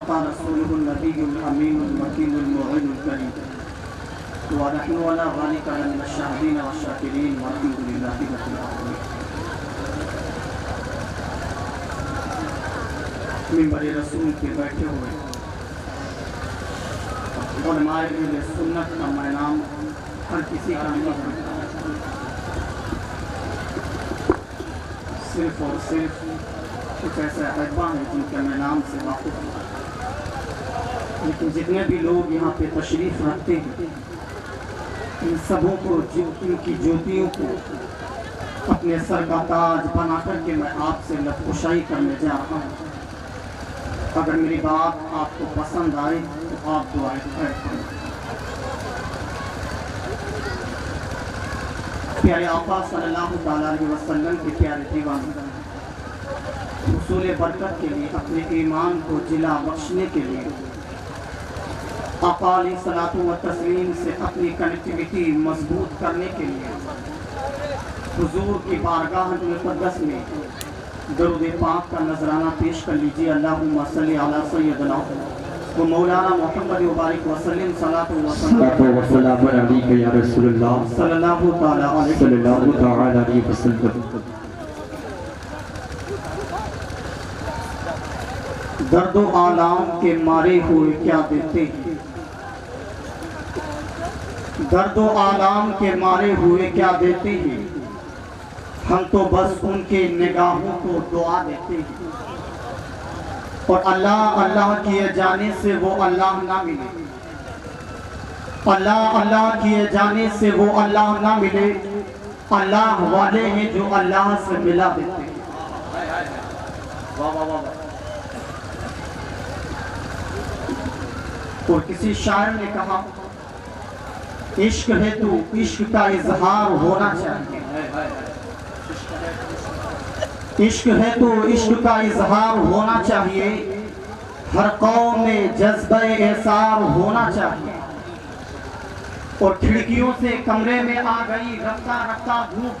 रसूलुहुन नबियुल अमीनुल मकीनुल मुइनुल करीम व नहनु अला ज़ालिका मिनश शाहिदीन व शाकिरीन वल्हम्दुलिल्लाहि रब्बिल आलमीन। मिंबर रसूल पे बैठे हुए उलमाए अहले सुन्नत का मैं नाम हर किसी का नहीं होता, सिर्फ और सिर्फ कुछ ऐसे अहबा हैं जिनके मैं नाम से वाक़िफ़ हूँ। लेकिन जितने भी लोग यहाँ पे तशरीफ़ रखते हैं, इन सबों को, इनकी ज्योतियों को अपने सर का ताज बना कर के मैं आपसे लबकुशाई करने जा रहा हूँ। अगर मेरी बात आपको पसंद आए तो आप दुआएं करें। प्यारे आका सल्लल्लाहु अलैहि वसल्लम के प्यारे दीवाने हुसूल बरकत के लिए, अपने ईमान को जिला बख्शने के लिए, आका अलैहिस्सलातु व तस्लीम से अपनी कनेक्टिविटी मजबूत करने के लिए हुजूर की बारगाह मुक़द्दस में दरूद पाक का नजराना पेश कर लीजिए। अल्लाहुम्मा सल्ली अला सय्यदना व मौलाना मुहम्मद व बारिक व सल्लिम सलातो व सलाम अलैका या रसूलल्लाह सल्लल्लाहु तआला अलैहि वसल्लम। दर्दो आलाम के मारे हुए क्या देते हैं, दर्दो आलाम के मारे हुए क्या देते हैं, हम तो बस उनके निगाहों को दुआ देते हैं। और अल्लाह अल्लाह किए जाने से वो अल्लाह ना मिले, अल्लाह अल्लाह किए जाने से वो अल्लाह ना मिले। अल्लाह वाले हैं जो अल्लाह से मिला देते हैं। वाह वाह वाह। और किसी शायर ने कहा, इश्क है तो इश्क का इजहार होना चाहिए, इश्क है तो इश्क का इजहार होना चाहिए, हर कौम में जज्बे एसार होना चाहिए। और खिड़कियों से कमरे में आ गई रफ्ता रफ्ता धूप,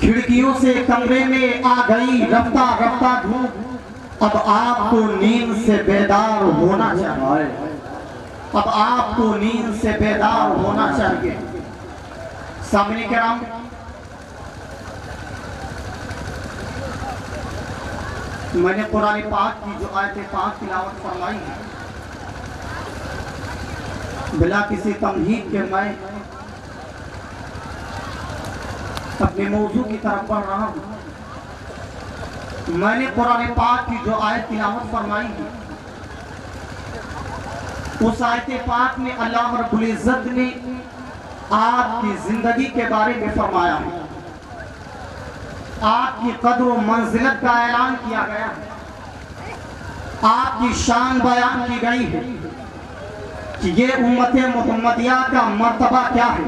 खिड़कियों से कमरे में आ गई रफ्ता रफ्ता धूप, अब आपको नींद से बेदार होना चाहिए, अब आपको नींद से बेदार होना चाहिए। सामने किराम, मैंने कुरान पाक की जो आयत पाक तिलावत फरमाई है, बिला किसी तमहीद के मैं अपने मौजू की तरफ बढ़ रहा हूँ। मैंने कुरान पाक की जो आयत तिलावत फरमाई है, उस आयत पाक में अल्लाह रब्बुल इज्जत ने आपकी जिंदगी के बारे में फरमाया है, आपकी कद्र व मंजिलत का ऐलान किया गया है, आपकी शान बयान की गई है कि ये उम्मत मुहम्मदिया का मर्तबा क्या है,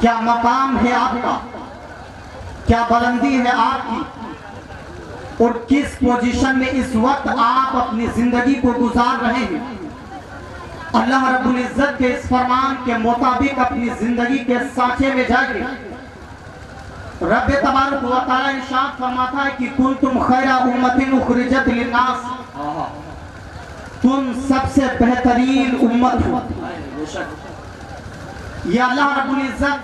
क्या मकाम है आपका, क्या बुलंदी है आपकी, और किस पोजीशन में इस वक्त आप अपनी जिंदगी को गुजार रहे हैं। अल्लाह रब्बुल इज्जत के इस फरमान के मुताबिक अपनी जिंदगी के सांचे में जाइए। रब तबारक व तआला इरशाद फरमाता है कि कुंतुम खैरा उम्मतिन उखरिजत लिन्नास, तुम सबसे बेहतरीन उम्मत हो। ये अल्लाह रब्बुल इज्जत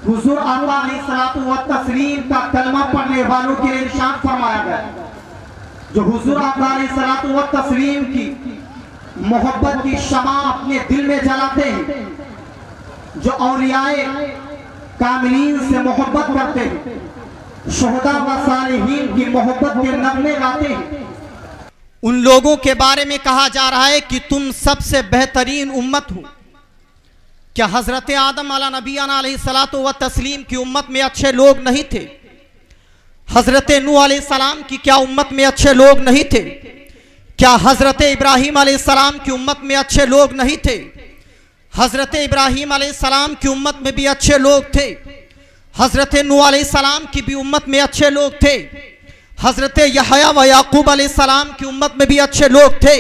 हुजूर आका अलैहिस्सलातु व तस्लीम का कलमा पढ़ने वालों के लिए इरशाद फरमाया गया। जो हुजूर आका अलैहिस्सलातु व तस्लीम की मोहब्बत की शमा अपने दिल में जलाते हैं, जो औलियाए कामिलीन से मोहब्बत करते हैं, शुहदा व सालिहीन की मोहब्बत के नगमे गाते हैं, उन लोगों के बारे में कहा जा रहा है कि तुम सबसे बेहतरीन उम्मत हो। क्या हजरत आदम अला नबीना अलैहिस्सलातु व तस्लीम की उम्मत में अच्छे लोग नहीं थे? हजरत नूह अलैहिस्सलाम की क्या उम्मत में अच्छे लोग नहीं थे? क्या हजरत इब्राहिम अलैहिस्सलाम की उम्मत में अच्छे लोग नहीं थे? हजरत इब्राहिम अलैहिस्सलाम की उम्मत में भी अच्छे लोग थे, हजरत नूह अलैहिस्सलाम की भी उम्मत में अच्छे लोग थे, हजरत यहया व याकूब अलैहिस्सलाम की उम्मत में भी अच्छे लोग थे।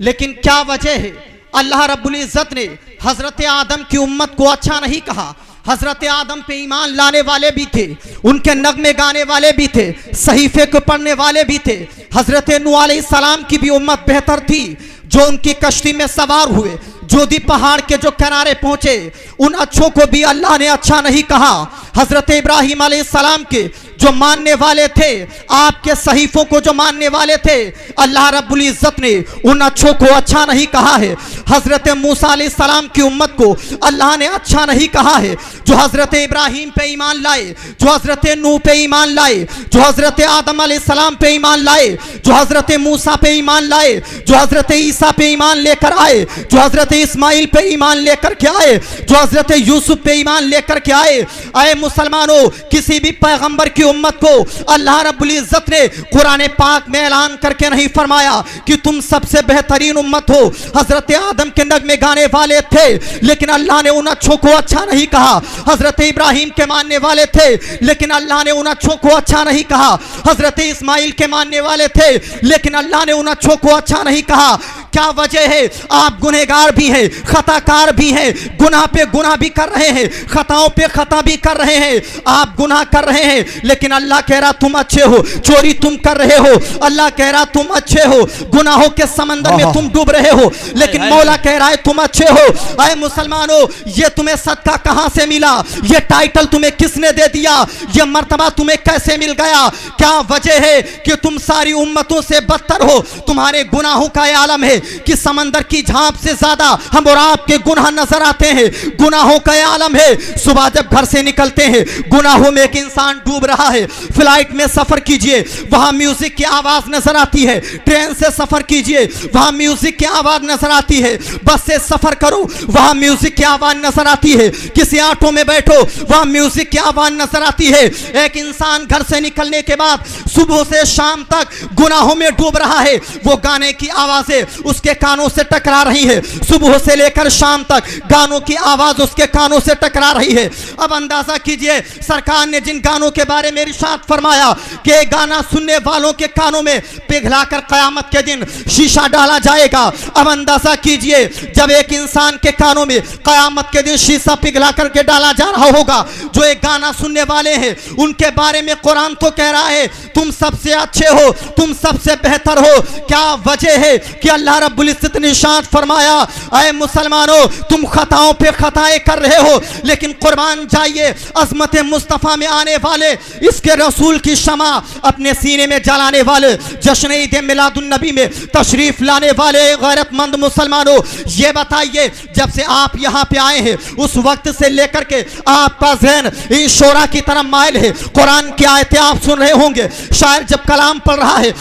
लेकिन क्या वजह है अल्लाह रब्बुल इज्जत ने हजरत आदम की उम्मत को अच्छा नहीं कहा, हजरत आदम पे ईमान लाने वाले भी थे, उनके नगमे गाने वाले भी थे, सहीफे को पढ़ने वाले भी थे। हजरत नूह अलैहिस्सलाम की भी उम्मत बेहतर थी, जो उनकी कश्ती में सवार हुए, जोधी पहाड़ के जो किनारे पहुंचे, उन अच्छों को भी अल्लाह ने अच्छा नहीं कहा। हजरत इब्राहिम अलैहिस्सलाम के जो मानने वाले थे, आपके सहीफों को जो मानने वाले थे, अल्लाह रब्बुल इज्जत ने उन अच्छों को अच्छा नहीं कहा है। हजरत मूसा अलैहिस्सलाम की उम्मत को अल्लाह ने अच्छा नहीं कहा है। जो हजरत इब्राहिम पे ईमान लाए, जो हजरत नूह पे ईमान लाए, जो हजरत आदम अलैहिस्सलाम पे ईमान लाए, जो हजरत मूसा पे ईमान लाए, जो हजरत ईसा पे ईमान लेकर आए, जो हजरत इस्माइल पे ईमान लेकर के आए, जो हजरत यूसुफ पे ईमान लेकर के आए। आए मुसलमानों, किसी भी पैगंबर की उम्मत को अल्लाह रब्बुल इज्जत ने कुरान पाक में ऐलान करके नहीं फरमाया कि तुम सबसे बेहतरीन उम्मत हो। हजरत आदम के नगमे गाने वाले थे, लेकिन अल्लाह ने उन अच्छों को अच्छा नहीं कहा। हजरत इब्राहिम के मानने वाले थे, लेकिन अल्लाह ने उन अच्छों को अच्छा नहीं कहा। हजरत इस्माइल के मानने वाले थे, लेकिन अल्लाह ने उन अच्छों को अच्छा नहीं कहा। क्या वजह है? आप गुनहगार भी हैं, खताकार भी हैं, गुनाह पे गुनाह भी कर रहे हैं, खताओं पे खता भी कर रहे हैं। आप गुनाह कर रहे हैं, लेकिन अल्लाह कह रहा तुम अच्छे हो। चोरी तुम कर रहे हो, अल्लाह कह रहा तुम अच्छे हो। गुनाहों के समंदर में तुम डूब रहे हो, लेकिन मौला कह रहा है तुम अच्छे हो। आए मुसलमानों, ये तुम्हें सदका कहां से मिला? ये टाइटल तुम्हें किसने दे दिया? ये मर्तबा तुम्हें कैसे मिल गया? क्या वजह है कि तुम सारी उम्मतों से बदतर हो? तुम्हारे गुनाहों का ये आलम है कि समंदर की झांप से ज्यादा हम और आपके गुनाह नजर आते हैं। गुनाहों का ये आलम है, सुबह जब घर से निकलते हैं, गुनाहों में एक इंसान डूब रहा है। फ्लाइट में सफर कीजिए, वहां म्यूजिक की आवाज नजर आती है। ट्रेन से सफर कीजिए, वहां म्यूजिक की आवाज नजर आती है। बस से सफर करो, वहां म्यूजिक की आवाज नजर आती है। किसी ऑटो में बैठो, वहां म्यूजिक की आवाज नजर आती है। एक इंसान घर से निकलने के बाद सुबह से शाम तक गुनाहों में डूब रहा है। वो गाने की आवाजें उसके कानों से टकरा रही है। सुबह से लेकर शाम तक गानों की आवाज उसके कानों से टकरा रही है। अब अंदाजा कीजिए, सरकार ने जिन गानों के बारे में इरशाद फरमाया कि गाना सुनने वालों के कानों में पिघलाकर कयामत के दिन शीशा डाला जाएगा। अब अंदाजा कीजिए, जब एक इंसान के कानों में कयामत के दिन शीशा पिघला करके डाला जा रहा होगा, जो एक गाना सुनने वाले हैं उनके बारे में कुरान तो कह रहा है तुम सबसे अच्छे हो, तुम सबसे बेहतर हो। क्या वजह है कि अल्लाह रब्बुल इज्जत ने इरशाद फरमाया, ऐ मुसलमानों, तुम खताओं पे खताएं कर रहे हो, लेकिन कुर्बान जाइए अज़मत मुस्तफ़ा में आने वाले, इसके रसूल की शमा अपने सीने में जलाने वाले, जश्न ईद मिलादुन नबी में तशरीफ लाने वाले गैरतमंद मुसलमानों, ये बताइए जब से आप यहाँ पे आए हैं उस वक्त से लेकर के आपका ज़हन इस शोरा की तरफ माइल है। कुरान की आयतें आप सुन रहे होंगे, शायर जब कलाम पढ़ रहा है,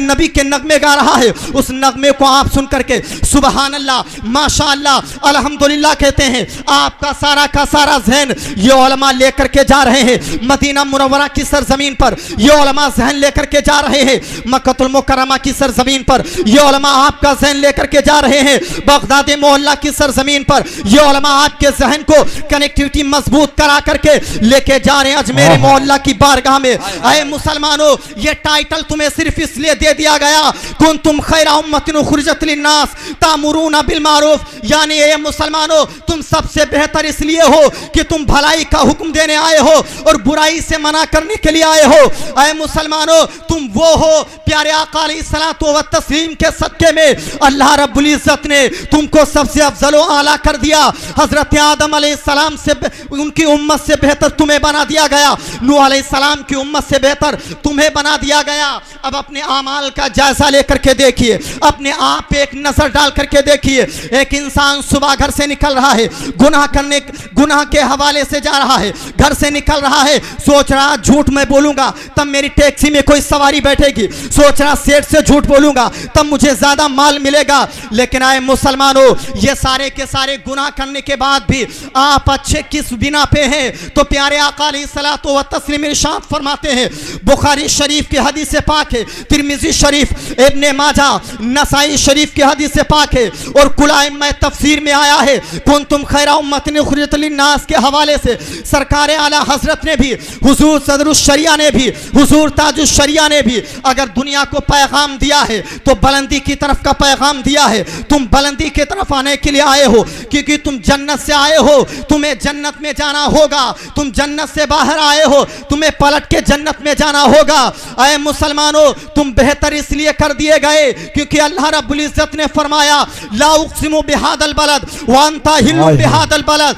नबी के नगमे गा रहा है, उस नगमे को आप सुन करके सुबहान अल्लाह, माशाअल्लाह, अल्हम्दुलिल्लाह कहते हैं। आपका सारा का सारा ज़हन ये उलमा लेकर के जा रहे हैं मदीना मुनव्वरा की सरजमीन पर। ये उलमा ज़हन लेकर के जा रहे हैं मक्कतुल मुकर्रमा की सरजमीन पर। ये उलमा आपका ज़हन लेकर के जा रहे हैं बगदाद मोहल्ला की सरजमीन पर। ये उलमा आपके ज़हन को कनेक्टिविटी मजबूत करा करके लेके जा रहे हैं अजमेर मोहल्ला की बारगाह में। आए मुसलमानों, ये टाइटल तुम्हें सिर्फ इसलिए दे दिया गया कुंतुम खैरा उम्मतिन उखरिजत लिन्नास तामुरूना बिल मारूफ, यानी ये मुसलमानों तुम सबसे बेहतर इसलिए हो कि तुम भलाई का हुक्म देने आए हो और बुराई से मना करने के लिए आए हो। आए मुसलमानों, तुम वो हो प्यारे आका अलैहिस्सलातु व तस्लीम के सदके में अल्लाह रब्बुल इज्जत ने तुमको सबसे अफजल व आला कर दिया। हजरत आदम अलैहिस्सलाम से उनकी उम्मत से बेहतर तुम्हें बना दिया गया, नूह अलैहिस्सलाम की उम्मत से बेहतर तुम्हें बना दिया गया। अब अपने आमाल का जायजा लेकर के देखिए, अपने आप पे एक नजर डाल करके देखिए। एक इंसान सुबह घर से निकल रहा है, गुनाह के हवाले से जा रहा है, घर से निकल रहा है, सोच रहा झूठ मैं बोलूंगा तब मेरी टैक्सी में कोई सवारी बैठेगी, सोच रहा सेठ से झूठ बोलूंगा तब मुझे ज्यादा माल मिलेगा। लेकिन आए मुसलमानों, ये सारे के सारे गुनाह करने के बाद भी आप अच्छे किस बिना पे हैं? तो प्यारे आका अलैहिस्सलातु व तस्लीम इरशाद फरमाते हैं, बुखारी शरीफ की हदीस से पाक है, तिरमिजी शरीफ, इब्ने माजा, नसाई शरीफ की हदीस पाक है और कुलाइम में तफसीर में आया है, कुंतुम खैरा उम्मतिन उखरिजत लिन्नास के हवाले से सरकार आला हजरत ने भी, हुजूर सदरुश शरिया ने भी, हुजूर ताजुश शरिया ने भी अगर दुनिया को पैगाम दिया है तो बुलंदी की तरफ का पैगाम दिया है। तुम बुलंदी की तरफ आने के लिए आए हो क्योंकि तुम जन्नत से आए हो, तुम्हें जन्नत में जाना होगा। तुम जन्नत से बाहर आए हो, तुम्हें पलट के जन्नत में जाना होगा। ऐ मुसलमानों, तुम बेहतर इसलिए कर दिए गए क्योंकि अल्लाह रब्बुल इज्जत ने फरमाया ला उक़सिमु बिहादल बलद व अंता हिल्लु बिहादल बलद,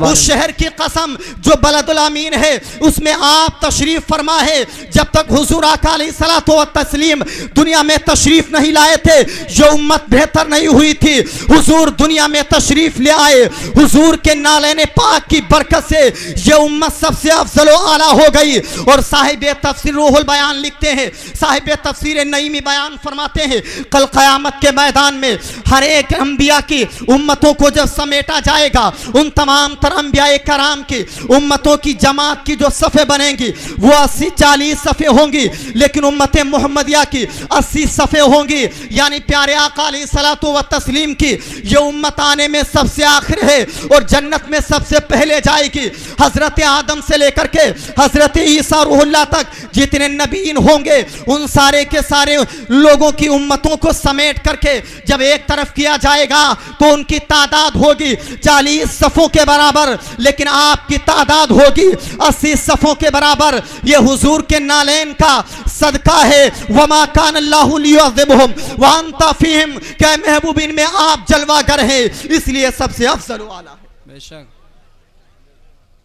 उस शहर की कसम जो बलदुल अमीन है उसमें आप तशरीफ फरमा है। जब तक हुजूर आका अलैहिस्सलातु व तस्लीम दुनिया में तशरीफ नहीं लाए थे ये उम्मत बेहतर नहीं हुई थी। हुजूर दुनिया में तशरीफ ले आए, हुजूर के नालेने पाक की बरकत से ये उम्मत सबसे अफजल व आला हो गई। और साहिब तफसीर रूहुल बयान लिखते हैं, साहिब तफसीर नईमी बयान फरमाते हैं कल क़यामत के मैदान में हर एक अंबिया की उम्मतों को जब समेटा जाएगा, उन तमाम तर अंबिया कराम की उम्मतों की जमात की जो सफ़े बनेंगी वो 80-40 सफ़े होंगी, लेकिन उम्मत मोहम्मदिया की 80 सफ़े होंगी। यानी प्यारे आका अलैहिस्सलातु व तस्लीम की ये उम्मत आने में सबसे आखिर है और जन्नत में सबसे पहले जाएगी। हजरत आदम से लेकर के हजरत ईसा रूहुल्लाह तक जितने नबीन होंगे उन सारे के सारे लोगों की उम्मतों को समेट करके जब एक तरफ किया जाएगा तो उनकी तादाद होगी 40 सफ़ों के बराबर, लेकिन आपकी तादाद होगी 80 सफ़ों के बराबर। ये हुजूर के नालेन का सदका है। वमा कान अल्लाहु लियुअज़्ज़िबहुम व अंता फ़ीहिम, क्या महबूबिन में आप जलवागर हैं इसलिए सबसे अफजल व आला है। बेशक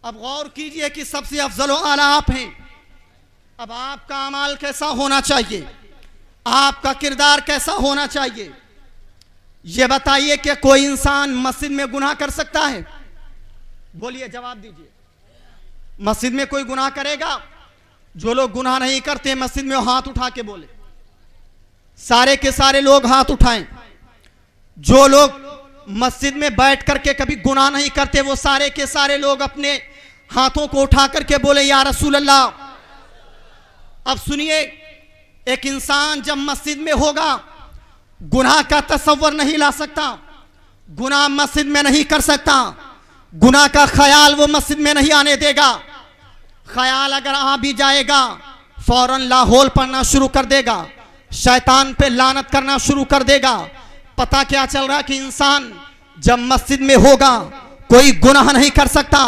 अब गौर कीजिए कि सबसे अफजल व आला आप हैं। अब आपका अमाल कैसा होना चाहिए, आपका किरदार कैसा होना चाहिए, यह बताइए कि कोई इंसान मस्जिद में गुनाह कर सकता है? बोलिए, जवाब दीजिए। मस्जिद में कोई गुनाह करेगा? जो लोग गुनाह नहीं करते मस्जिद में हाथ उठा के बोले, सारे के सारे लोग हाथ उठाएं। जो लोग मस्जिद में बैठ करके कभी गुनाह नहीं करते वो सारे के सारे लोग अपने हाथों को उठा करके बोले या रसूल अल्लाह। अब सुनिए, एक इंसान जब मस्जिद में होगा गुनाह का तसव्वुर नहीं ला सकता, गुनाह मस्जिद में नहीं कर सकता, गुनाह का ख्याल वो मस्जिद में नहीं आने देगा। ख्याल अगर आ भी जाएगा फौरन लाहौल पढ़ना शुरू कर देगा, शैतान पे लानत करना शुरू कर देगा। पता क्या चल रहा है कि इंसान जब मस्जिद में होगा कोई गुनाह नहीं कर सकता,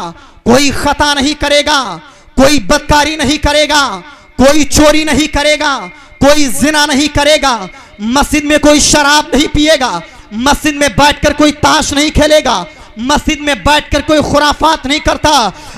कोई खता नहीं करेगा, कोई बदकारी नहीं करेगा, कोई चोरी नहीं करेगा, कोई जिना नहीं करेगा, मस्जिद में कोई शराब नहीं पिएगा, मस्जिद में बैठकर कोई ताश नहीं खेलेगा, मस्जिद में बैठकर कोई खुराफात नहीं करता।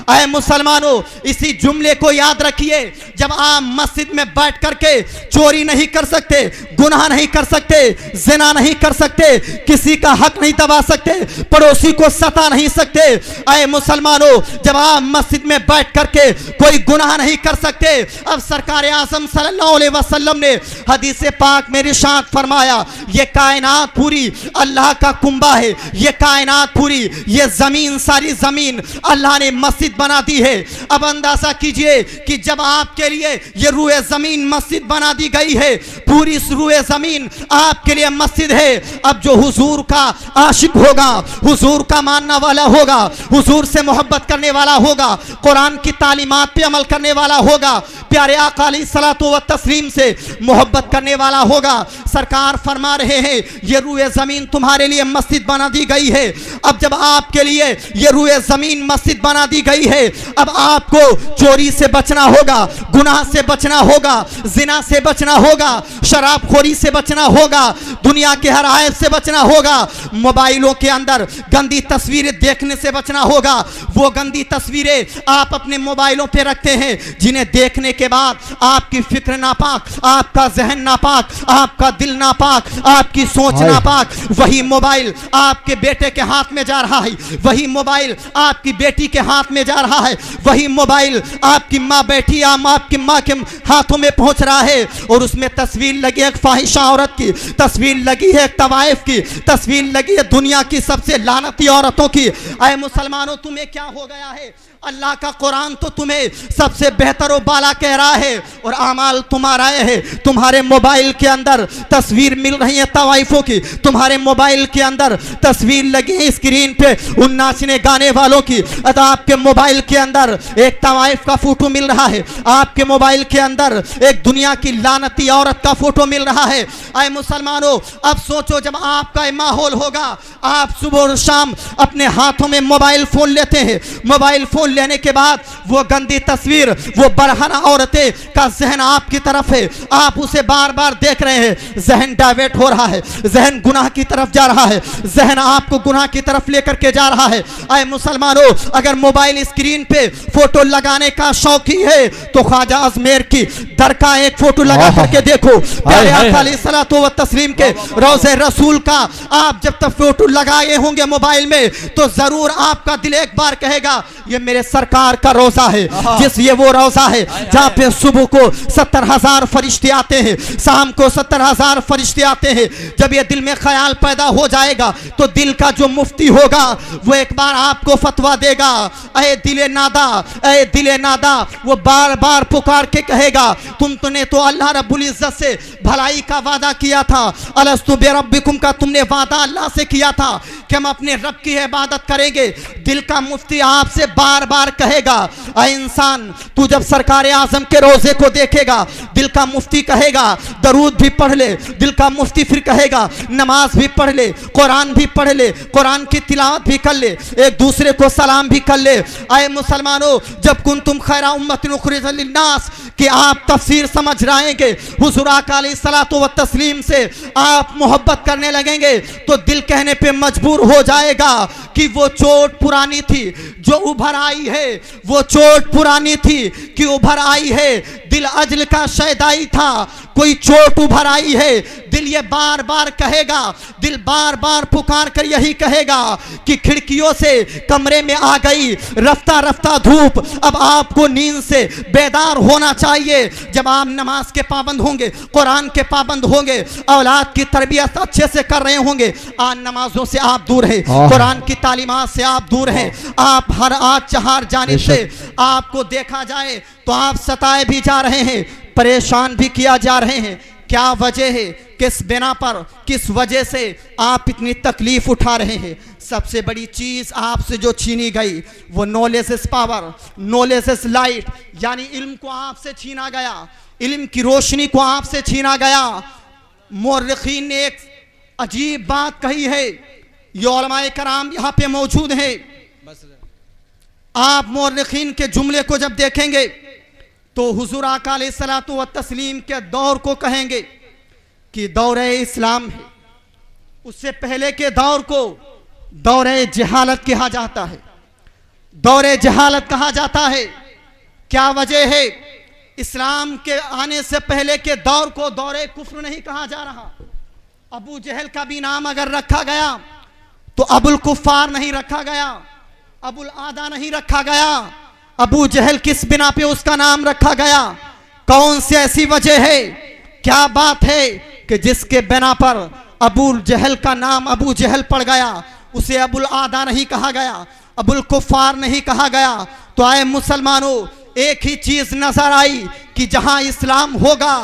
ऐ मुसलमानों, इसी जुमले को याद रखिए, जब आप मस्जिद में बैठ करके चोरी नहीं कर सकते, गुनाह नहीं कर सकते, जिना नहीं कर सकते, किसी का हक नहीं दबा सकते, पड़ोसी को सता नहीं सकते। ऐ मुसलमानों, जब आप मस्जिद में बैठ करके कोई गुनाह नहीं कर सकते, अब सरकार आज़म सल्लल्लाहु अलैहि वसल्लम ने हदीस पाक में इरशाद फरमाया, ये कायनात पूरी अल्लाह का कुंबा है, ये कायनात पूरी, ये जमीन सारी जमीन अल्लाह ने मस्जिद बना दी है। अब अंदाजा कीजिए कि जब आपके लिए ये रूए जमीन मस्जिद बना दी गई है, पूरी रूए जमीन आपके लिए मस्जिद है। अब जो हुजूर का आशिक होगा, हुजूर का मानने वाला होगा, हुजूर से मोहब्बत करने वाला होगा, कुरान की तालीमात पे अमल करने वाला होगा, प्यारे आका अलैहिस्सलातु व तस्लीम से मोहब्बत करने वाला होगा, सरकार फरमा रहे हैं ये रूए जमीन तुम्हारे लिए मस्जिद बना दी गई है। अब जब आपके लिए ये रूए जमीन मस्जिद बना दी गई है, अब आपको चोरी से बचना होगा, गुनाह से बचना होगा, जिना से बचना होगा, शराबखोरी से बचना होगा, दुनिया के हर आयब से बचना होगा, मोबाइलों के अंदर गंदी तस्वीरें देखने से बचना होगा। वो गंदी तस्वीरें आप अपने मोबाइलों पे रखते हैं जिन्हें देखने के बाद आपकी फिक्र नापाक, आपका जहन नापाक, आपका दिल नापाक, आपकी सोच नापाक। वही मोबाइल आपके बेटे के हाथ में जा रहा है, वही मोबाइल आपकी बेटी के हाथ में जा जा रहा है, वही मोबाइल आपकी माँ बैठी आपकी माँ के हाथों में पहुंच रहा है और उसमें तस्वीर लगी है एक फाहिशा औरत की, तस्वीर लगी है एक तवाइफ की, तस्वीर लगी है दुनिया की सबसे लानती औरतों की। ऐ मुसलमानों, तुम्हें क्या हो गया है? अल्लाह का कुरान तो तुम्हें सबसे बेहतर और बाला कह रहा है और आमाल तुम्हारा है। तुम्हारे मोबाइल के अंदर तस्वीर मिल रही है तवाइफों की, तुम्हारे मोबाइल के अंदर तस्वीर लगी है स्क्रीन पे उन नाचने गाने वालों की। अतः आपके मोबाइल के अंदर एक तवाइफ का फोटो मिल रहा है, आपके मोबाइल के अंदर एक दुनिया की लानती औरत का फोटो मिल रहा है। आए मुसलमानों, अब सोचो जब आपका माहौल होगा, आप सुबह और शाम अपने हाथों में मोबाइल फोन लेते हैं, मोबाइल फोन लेने के बाद वो गंदी तस्वीर, वो बरहना औरतें का जहन आपकी तरफ है, आप उसे बार बार देख रहे हैं, जहन डाइवर्ट हो रहा है, जहन गुनाह की तरफ जा रहा है, जहन आपको गुनाह की तरफ लेकर के जा रहा है। आए मुसलमानों, अगर मोबाइल स्क्रीन पे फोटो लगाने का शौक ही है तो ख्वाजा अजमेर की दर का एक फोटो लगा करके देखो, प्यारे आका अलैहिस्सलातु व तस्लीम के रोज़े रसूल का आप जब तक फोटो लगाए होंगे मोबाइल में तो जरूर आपका दिल एक बार कहेगा ये मेरे सरकार का रोजा है, जिस ये वो रोजा है जहाँ पे सुबह को 70,000 फरिश्ते आते हैं, शाम को 70,000 फरिश्ते आते हैं। जब ये दिल में ख्याल पैदा हो जाएगा तो दिल का जो मुफ्ती होगा वो एक बार आपको फतवा देगा, ऐ दिले नादा, ऐ दिले नादा, वो बार बार पुकार के कहेगा तुमने तो अल्लाह रब्बुल इज्जत से भलाई का वादा किया था, अलस्तु बिरब्बिकुम का तुमने वादा अल्लाह से किया था कि हम अपने रब की इबादत करेंगे। दिल का मुफ्ती आपसे बार बार कहेगा ऐ इंसान, तू जब सरकार आजम के रोजे को देखेगा दिल का मुफ्ती कहेगा दरूद भी पढ़ ले, दिल का मुफ्ती फिर कहेगा नमाज भी पढ़ ले, कुरान भी पढ़ ले, कुरान की तिलावत भी कर ले, एक दूसरे को सलाम भी कर ले। ऐ मुसलमानों, जब कुंतुम खैरा उम्मतिन उखरिजत लिन्नास कि आप तफसीर समझ रहेंगे, हुजूर आका अलैहिस्सलातु व तस्लीम से आप मोहब्बत करने लगेंगे तो दिल कहने पे मजबूर हो जाएगा कि वो चोट पुरानी थी जो उभर आई है, वो चोट पुरानी थी कि उभर आई है। दिल अजल का शैदाई था, कोई चोट उभर आई है। दिल ये बार बार कहेगा, दिल बार बार पुकार कर यही कहेगा कि खिड़कियों से कमरे में आ गई रफ्ता रफ्ता धूप, अब आपको नींद से बेदार होना चाहिए। जब आप नमाज के पाबंद होंगे, कुरान के पाबंद होंगे, औलाद की तरबियत अच्छे से कर रहे होंगे, आज नमाजों से आप दूर हैं, कुरान की तालीमात से आप दूर हैं, आप हर आज चार जानिब से आपको देखा जाए तो आप सताए भी जा रहे हैं, परेशान भी किया जा रहे हैं। क्या वजह है, किस बिना पर, किस वजह से आप इतनी तकलीफ उठा रहे हैं? सबसे बड़ी चीज आपसे जो छीनी गई वो knowledge is power, knowledge is light, यानी इल्म को आपसे छीना गया, इल्म की रोशनी को आपसे छीना गया। मुर्रिखीन ने एक अजीब बात कही है, ये उलमाए कराम यहाँ पे मौजूद हैं, आप मुर्रिखीन के जुमले को जब देखेंगे तो हुजूर आका अलैहिस्सलातु व तस्लीम के दौर को कहेंगे कि दौरे इस्लाम है, उससे पहले के दौर को दौरे जहालत कहा जाता है, दौरे जहालत कहा जाता है। क्या वजह है? इस्लाम के आने से पहले के दौर को दौरे कुफ्र नहीं कहा जा रहा। अबू जहल का भी नाम अगर रखा गया तो अबुल कुफ्फार नहीं रखा गया, अबुल आदा नहीं रखा गया। अबू जहल किस बिना पे उसका नाम रखा गया? कौन सी ऐसी वजह है, क्या बात है कि जिसके बिना पर अबू जहल का नाम अबू जहल पड़ गया, उसे अबुल आदा नहीं कहा गया, अबुल कुफ्फार नहीं कहा गया? तो आए मुसलमानों, एक ही चीज नजर आई कि जहां इस्लाम होगा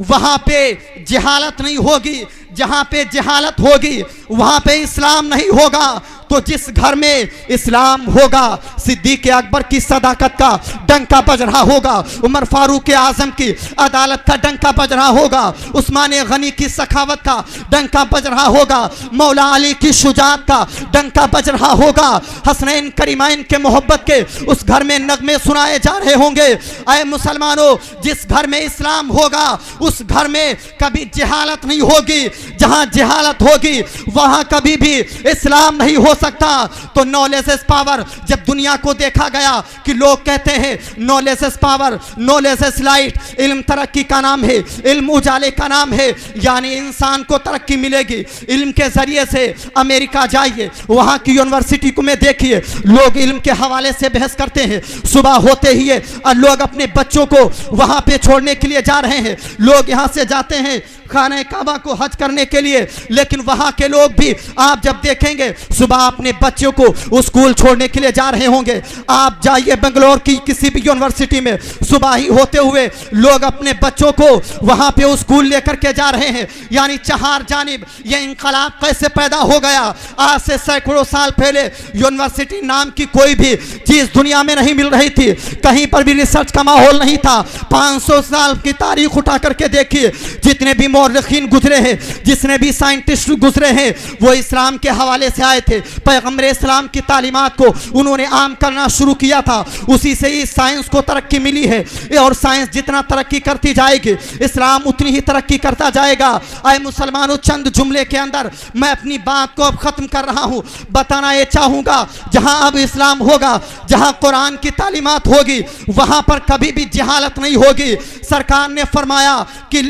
वहां पे जहालत नहीं होगी, जहां पे जहालत होगी वहां पे इस्लाम नहीं होगा। तो जिस घर में इस्लाम होगा सिद्दीक अकबर की सदाकत का डंका बज रहा होगा, उमर फारूक आजम की अदालत का डंका बज रहा होगा, उस्मान गनी की सखावत का डंका बज रहा होगा, मौला अली की शुजात का डंका बज रहा होगा, हसनैन करीमैन के मोहब्बत के उस घर में नगमे सुनाए जा रहे होंगे। ऐ मुसलमानों, जिस घर में इस्लाम होगा उस घर में कभी जहालत नहीं होगी, जहां जहालत होगी वहां कभी भी इस्लाम नहीं हो सकता। तो नॉलेज इज पावर। जब दुनिया को देखा गया कि लोग कहते हैं knowledge is power, knowledge is light, इल्म तरक्की का नाम है, इल्म उजाले का नाम है, यानी इंसान को तरक्की मिलेगी इल्म के जरिए से। अमेरिका जाइए, वहां की यूनिवर्सिटी को में देखिए, लोग इल्म के हवाले से बहस करते हैं। सुबह होते ही लोग अपने बच्चों को वहां पे छोड़ने के लिए जा रहे हैं। लोग यहां से जाते हैं खाने काबा को हज करने के लिए, लेकिन वहां के लोग भी आप जब देखेंगे सुबह अपने बच्चों को स्कूल छोड़ने के लिए जा रहे होंगे। आप जाइए बेंगलोर की किसी भी यूनिवर्सिटी में, सुबह ही होते हुए लोग अपने बच्चों को वहां पे स्कूल लेकर के जा रहे हैं। यानी चार जानिब ये इनकलाब कैसे पैदा हो गया। आज से सैकड़ों साल पहले यूनिवर्सिटी नाम की कोई भी चीज दुनिया में नहीं मिल रही थी, कहीं पर भी रिसर्च का माहौल नहीं था। 500 साल की तारीख उठा करके देखिए, जितने भी मौरखीन गुजरे हैं, जितने भी साइंटिस्ट गुजरे हैं, वो इस्लाम के हवाले से आए थे। पैगंबर इस्लाम की तालीमात को उन्होंने आम करना शुरू किया था, उसी से ही साइंस को तरक्की मिली है। और साइंस जितना तरक्की करती जाएगी, इस्लाम उतनी ही तरक्की करता जाएगा। आए मुसलमानों, चंद जुमले के अंदर मैं अपनी बात को अब खत्म कर रहा हूं। बताना ये चाहूंगा, जहां अब इस्लाम होगा, जहां कुरान की तालीमात होगी, वहां पर कभी भी जहालत नहीं होगी। सरकार ने फरमाया कि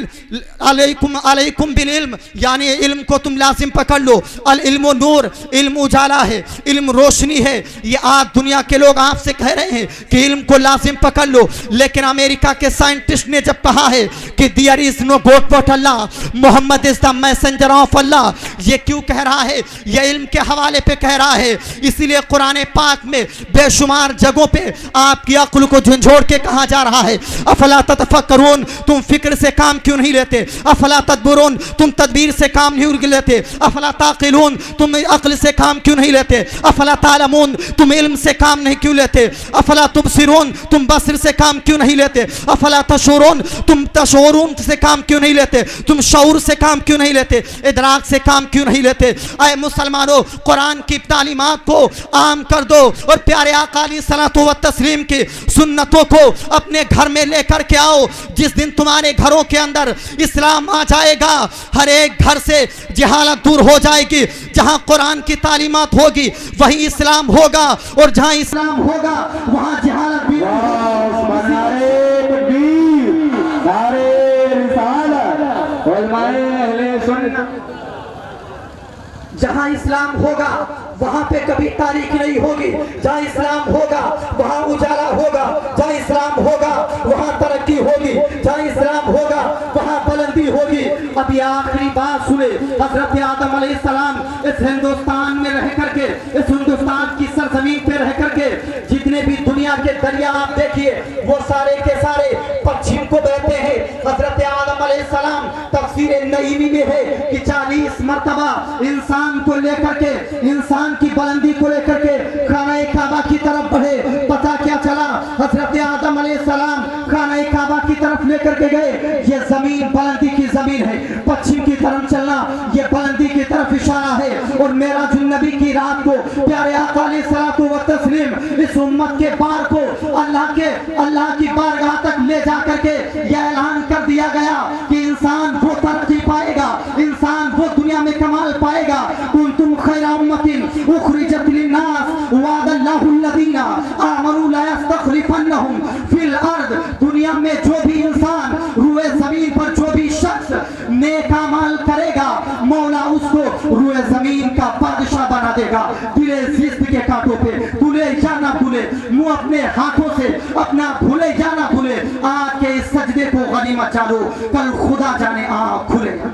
अलैकुम अलैकुम बिल इल्म, यानी इल्म को तुम लाजिम पकड़ लो। अल इल्म नूर, इल्म उजाला है, इल्म रोशनी है। ये आज दुनिया के लोग आपसे कह रहे हैं कि इल्म को लाजिम पकड़ लो, लेकिन अमेरिका के साइंटिस्ट ने जब कहा है कि there is no God but Allah, Muhammad is the messenger of Allah, ये क्यों कह रहा है? ये इल्म के हवाले पे कह रहा है। इसीलिए कुरान पाक में बेशुमार जगहों पे आपकी अक्ल को झंझोड़ के कहा जा रहा है, अफला ततफक्करून, तुम फिक्र से काम क्यों नहीं लेते? अफला तदब्बुरून, तुम तदबीर से काम नहीं लेते? अफला ताक़िलून, तुम अक्ल से काम क्यों नहीं लेते? अफला तालमून, तुम इल्म से काम नहीं क्यों लेते? अफला तुबसिरून, तुम बसर से काम क्यों नहीं लेते? अफला तशऊरून, तुम तशऊरून से काम क्यों नहीं लेते? तुम शऊर से काम क्यों नहीं लेते? इदराक से काम क्यों नहीं लेते? आए मुसलमानों, कुरान की तालीमात को आम कर दो और प्यारे आका अलैहिस्सलातु व तस्लीम की सुन्नतों को अपने घर में लेकर के आओ। जिस दिन तुम्हारे घरों के अंदर इस्लाम आ जाएगा, हर एक घर से जहालत दूर हो जाएगी। जहां कुरान की तालीमात होगी वहीं इस्लाम होगा, और जहां इस्लाम होगा वहां जहालत भी। जहां इस्लाम होगा वहां पे कभी तारीख नहीं होगी। जहां इस्लाम होगा वहां उजाला होगा। जहां इस्लाम होगा वहां तरक्की होगी। जहां इस्लाम होगा वहां बुलंदी होगी। अभी आखिरी बात सुने, हजरत आदम अलैहिस्सलाम इस हिंदुस्तान में रह करके, इस हिंदुस्तान की सरजमीन पे रह करके जितने भी दुनिया के दरिया आप देखिए, वो सारे के सारे पश्चिम को बहते हैं। हजरत आदम अलैहिस्सलाम तफसीर नईमी में है कि 40 मरतबा इंसान को लेकर के, इंसान की बुलंदी को लेकर के खाना काबा की तरफ बढ़े। पता क्या चला? हजरत आदम अलैहिस्सलाम खाना काबा की तरफ लेकर के गए। ये जमीन बुलंदी की जमीन है, पश्चिम की तरफ चलना ये बुलंदी की तरफ इशारा है। और मेराजुन नबी की रात को प्यारे आका अलैहिस्सलातु व तस्लीम इस उम्मत के बार को अल्लाह की बारगाह तक ले जा करके यह ऐलान कर दिया गया कि इंसान वो तरक्की पाएगा, इंसान वो दुनिया में कमाल पाएगा। कुंतुम खैरा उम्मतिन उखरिजत लिन्नास वअदल्लाहु अल्लज़ीना आमनू ला यस्तखलिफन्नहुम फिल अर्द। दुनिया में जो भी इंसान रूए जमीन पर जो भी शख्स नेक अमल करेगा, मौला उसको रूए जमीन का बादशाह बना देगा। दिले जिस्म के कांटों पे भूले या ना भूले, मुंह अपने हाथों से अपना भूले या ना भूले, आज के इस सजदे को गनीमत जानो, कल खुदा जाने आँख खुलेगा।